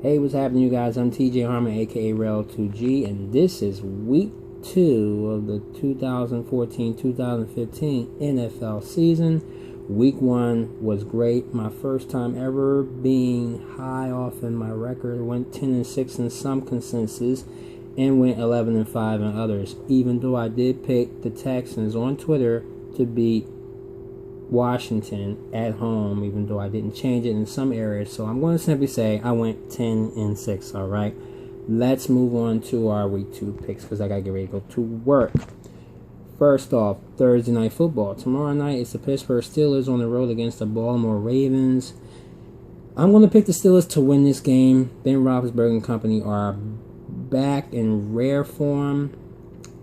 Hey, what's happening, you guys? I'm TJ Harmon, aka Rel2G, and this is week 2 of the 2014-2015 NFL season. Week 1 was great. My first time ever being high off in my record. Went 10-6 in some consensus and went 11-5 in others. Even though I did pick the Texans on Twitter to beat Washington at home, even though I didn't change it in some areas. So I'm going to simply say I went 10-6. All right, let's move on to our week 2 picks because I gotta get ready to go to work. First off, Thursday night football. Tomorrow night it's the Pittsburgh Steelers on the road against the Baltimore Ravens. I'm going to pick the Steelers to win this game. Ben Roethlisberger and company are back in rare form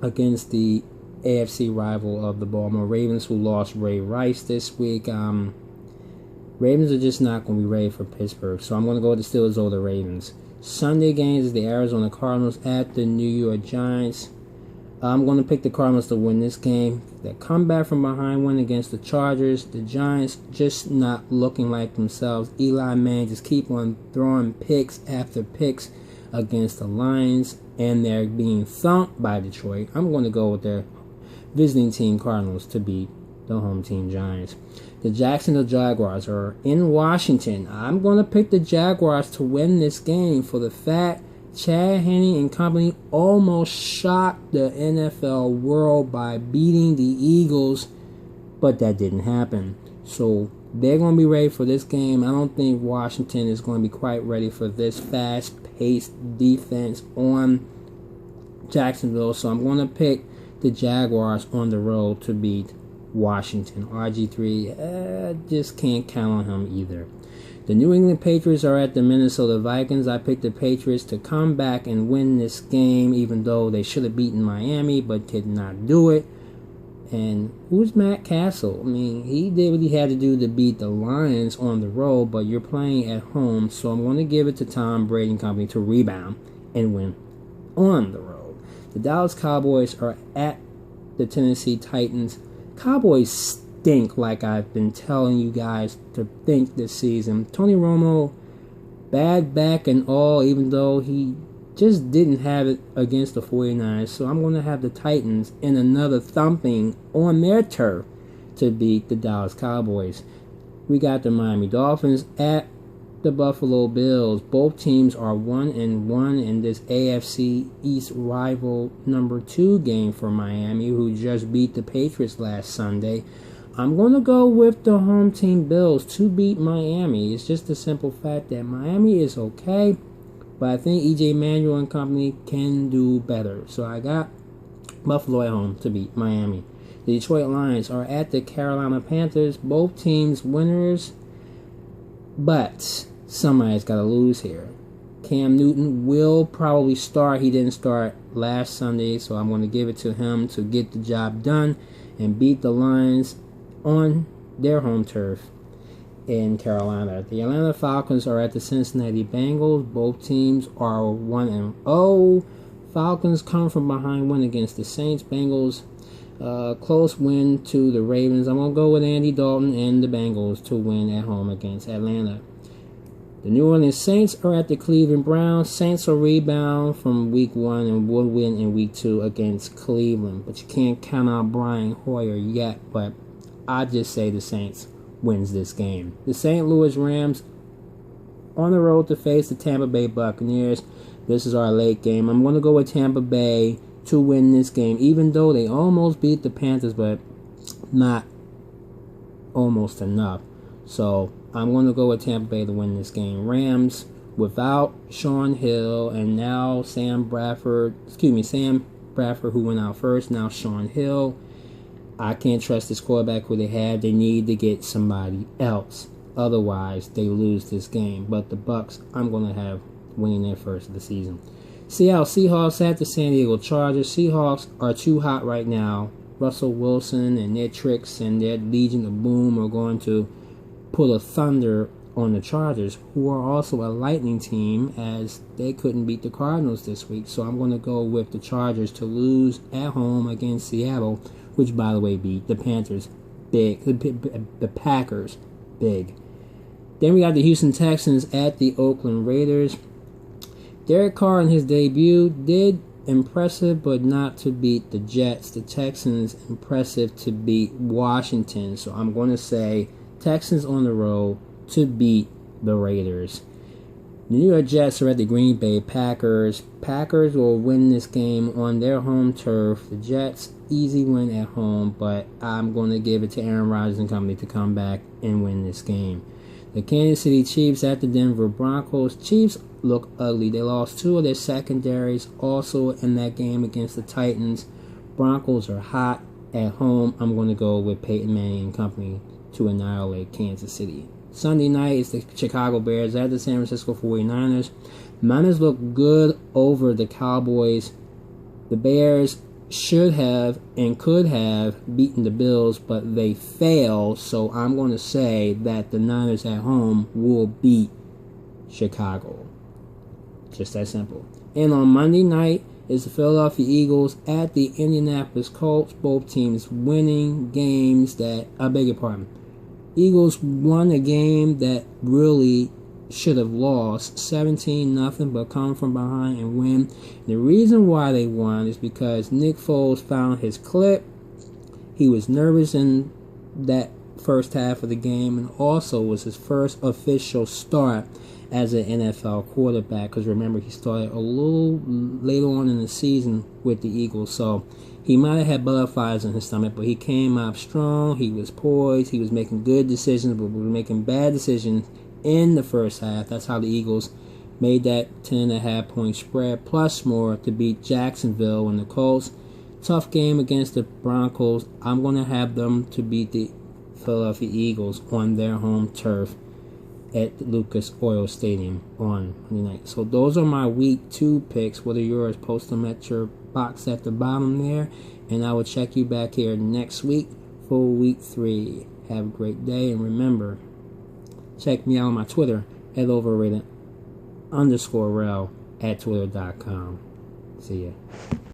against the AFC rival of the Baltimore Ravens, who lost Ray Rice this week. Ravens are just not going to be ready for Pittsburgh, so I'm going to go with the Steelers over the Ravens. Sunday games is the Arizona Cardinals at the New York Giants. I'm going to pick the Cardinals to win this game. They come back from behind win against the Chargers. The Giants just not looking like themselves. Eli Manning just keep on throwing picks after picks against the Lions, and they're being thumped by Detroit. I'm going to go with their visiting team Cardinals to beat the home team Giants. The Jacksonville Jaguars are in Washington. I'm going to pick the Jaguars to win this game for the fact Chad Henne and company almost shocked the NFL world by beating the Eagles, but that didn't happen. So they're going to be ready for this game. I don't think Washington is going to be quite ready for this fast-paced defense on Jacksonville. So I'm going to pick the Jaguars on the road to beat Washington. RG3, just can't count on him either. The New England Patriots are at the Minnesota Vikings. I picked the Patriots to come back and win this game, even though they should have beaten Miami, but did not do it. And who's Matt Castle? I mean, he did what he had to do to beat the Lions on the road, but you're playing at home, so I'm going to give it to Tom Brady and company to rebound and win on the road. The Dallas Cowboys are at the Tennessee Titans. Cowboys stink, like I've been telling you guys to think this season. Tony Romo, bad back and all, even though he just didn't have it against the 49ers. So I'm going to have the Titans in another thumping on their turf to beat the Dallas Cowboys. We got the Miami Dolphins at the Buffalo Bills. Both teams are 1-1 in this AFC East rival number 2 game for Miami, who just beat the Patriots last Sunday. I'm going to go with the home team Bills to beat Miami. It's just the simple fact that Miami is okay, but I think EJ Manuel and company can do better. So I got Buffalo at home to beat Miami. The Detroit Lions are at the Carolina Panthers. Both teams winners, but somebody's got to lose here. Cam Newton will probably start. He didn't start last Sunday, so I'm going to give it to him to get the job done and beat the Lions on their home turf in Carolina. The Atlanta Falcons are at the Cincinnati Bengals. Both teams are 1-0. Falcons come from behind win against the Saints. Bengals close win to the Ravens. I'm going to go with Andy Dalton and the Bengals to win at home against Atlanta. The New Orleans Saints are at the Cleveland Browns. Saints will rebound from week 1 and will win in week 2 against Cleveland. But you can't count out Brian Hoyer yet. But I just say the Saints wins this game. The St. Louis Rams on the road to face the Tampa Bay Buccaneers. This is our late game. I'm going to go with Tampa Bay to win this game, even though they almost beat the Panthers, but not almost enough. So I'm going to go with Tampa Bay to win this game. Rams without Sean Hill and now Sam Bradford, who went out first, now Sean Hill. I can't trust this quarterback who they have. They need to get somebody else. Otherwise, they lose this game. But the Bucs, I'm going to have winning their first of the season. Seattle Seahawks at the San Diego Chargers. Seahawks are too hot right now. Russell Wilson and their tricks and their Legion of Boom are going to put a thunder on the Chargers, who are also a lightning team, as they couldn't beat the Cardinals this week. So I'm going to go with the Chargers to lose at home against Seattle, which, by the way, beat the Panthers big, the Packers big. Then we got the Houston Texans at the Oakland Raiders. Derek Carr in his debut did impressive, but not to beat the Jets. The Texans impressive to beat Washington. So I'm going to say Texans on the road to beat the Raiders. The New York Jets are at the Green Bay Packers. Packers will win this game on their home turf. The Jets, easy win at home, but I'm going to give it to Aaron Rodgers and company to come back and win this game. The Kansas City Chiefs at the Denver Broncos. Chiefs look ugly. They lost two of their secondaries also in that game against the Titans. Broncos are hot at home. I'm going to go with Peyton Manning and company to annihilate Kansas City. Sunday night is the Chicago Bears at the San Francisco 49ers. Niners look good over the Cowboys. The Bears should have and could have beaten the Bills, but they failed. So I'm going to say that the Niners at home will beat Chicago. Just that simple. And on Monday night is the Philadelphia Eagles at the Indianapolis Colts. Both teams winning games that, I beg your pardon, Eagles won a game that really should have lost 17-0, but come from behind and win. The reason why they won is because Nick Foles found his clip. He was nervous in that first half of the game, and also was his first official start as an NFL quarterback, because remember, he started a little later on in the season with the Eagles, so he might have had butterflies in his stomach, but he came out strong. He was poised. He was making good decisions, but was making bad decisions in the first half. That's how the Eagles made that 10.5 point spread plus more to beat Jacksonville. And the Colts, tough game against the Broncos. I'm going to have them to beat the Philadelphia Eagles on their home turf at Lucas Oil Stadium on Monday night. So those are my week 2 picks. What are yours? Post them at your box at the bottom there, and I will check you back here next week for week 3. Have a great day, and remember, check me out on my Twitter at overrated_rel at twitter.com. See ya.